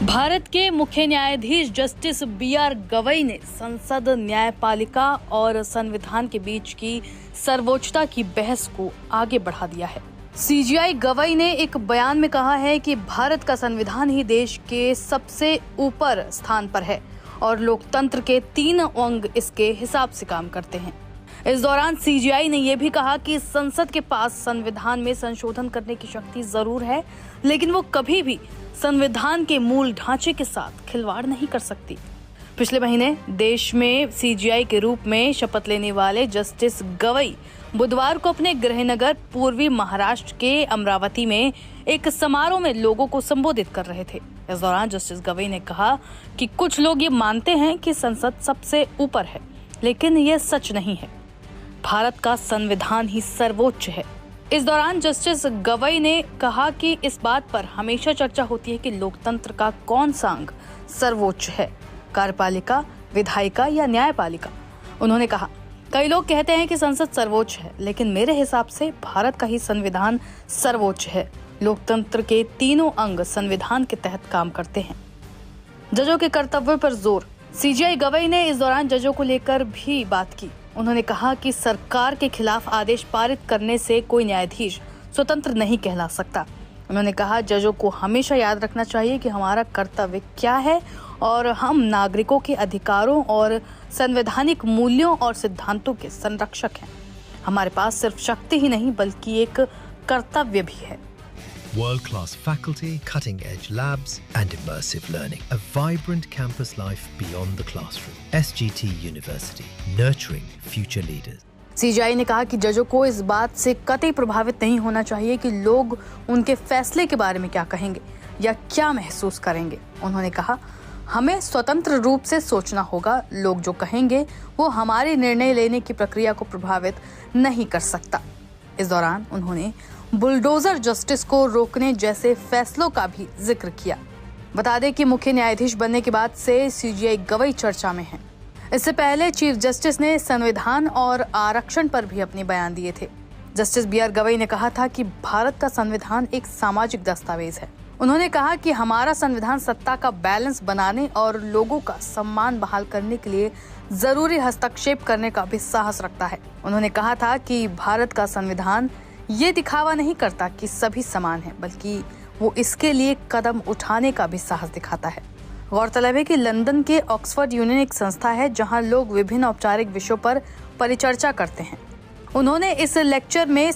भारत के मुख्य न्यायाधीश जस्टिस बी.आर. गवई ने संसद, न्यायपालिका और संविधान के बीच की सर्वोच्चता की बहस को आगे बढ़ा दिया है। सीजेआई गवई ने एक बयान में कहा है कि भारत का संविधान ही देश के सबसे ऊपर स्थान पर है और लोकतंत्र के 3 अंग इसके हिसाब से काम करते हैं। इस दौरान सीजेआई ने यह भी कहा कि संसद के पास संविधान में संशोधन करने की शक्ति जरूर है, लेकिन वो कभी भी संविधान के मूल ढांचे के साथ खिलवाड़ नहीं कर सकती। पिछले महीने देश में सीजेआई के रूप में शपथ लेने वाले जस्टिस गवई बुधवार को अपने गृहनगर पूर्वी महाराष्ट्र के अमरावती में एक समारोह में लोगों को संबोधित कर रहे थे। इस दौरान जस्टिस गवई ने कहा कि कुछ लोग ये मानते हैं कि संसद सबसे ऊपर है, लेकिन यह सच नहीं है। भारत का संविधान ही सर्वोच्च है। इस दौरान जस्टिस गवई ने कहा कि इस बात पर हमेशा चर्चा होती है कि लोकतंत्र का कौन सा अंग सर्वोच्च है, कार्यपालिका, विधायिका या न्यायपालिका। उन्होंने कहा, कई लोग कहते हैं कि संसद सर्वोच्च है, लेकिन मेरे हिसाब से भारत का ही संविधान सर्वोच्च है। लोकतंत्र के 3 अंग संविधान के तहत काम करते हैं। जजों के कर्तव्य पर जोर। सीजेआई गवई ने इस दौरान जजों को लेकर भी बात की। उन्होंने कहा कि सरकार के खिलाफ आदेश पारित करने से कोई न्यायाधीश स्वतंत्र नहीं कहला सकता। उन्होंने कहा, जजों को हमेशा याद रखना चाहिए कि हमारा कर्तव्य क्या है और हम नागरिकों के अधिकारों और संवैधानिक मूल्यों और सिद्धांतों के संरक्षक हैं। हमारे पास सिर्फ शक्ति ही नहीं बल्कि एक कर्तव्य भी है। World-class faculty, cutting-edge labs and immersive learning. A vibrant campus life beyond the classroom. SGT University, nurturing future leaders. CJI ने कहा कि जजों को इस बात से कतई प्रभावित नहीं होना चाहिए कि लोग उनके फैसले के बारे में क्या कहेंगे या क्या महसूस करेंगे। उन्होंने कहा, हमें स्वतंत्र रूप से सोचना होगा। लोग जो कहेंगे वो हमारे निर्णय लेने की प्रक्रिया को प्रभावित नहीं कर सकता। इस दौरान उन्होंने बुलडोजर जस्टिस को रोकने जैसे फैसलों का भी जिक्र किया। बता दें कि मुख्य न्यायाधीश बनने के बाद से सीजेआई गवई चर्चा में हैं। इससे पहले चीफ जस्टिस ने संविधान और आरक्षण पर भी अपने बयान दिए थे। Justice B R. गवई ने कहा था कि भारत का संविधान एक सामाजिक दस्तावेज है। उन्होंने कहा कि हमारा संविधान सत्ता का बैलेंस बनाने और लोगों का सम्मान बहाल करने के लिए जरूरी हस्तक्षेप करने का भी साहस रखता है। उन्होंने कहा था कि भारत का संविधान ये दिखावा नहीं करता कि सभी समान हैं, बल्कि वो इसके लिए कदम उठाने का भी साहस दिखाता है। गौरतलब है कि लंदन के ऑक्सफोर्ड यूनियन एक संस्था है जहां लोग विभिन्न औपचारिक विषयों पर परिचर्चा करते हैं। उन्होंने इस लेक्चर में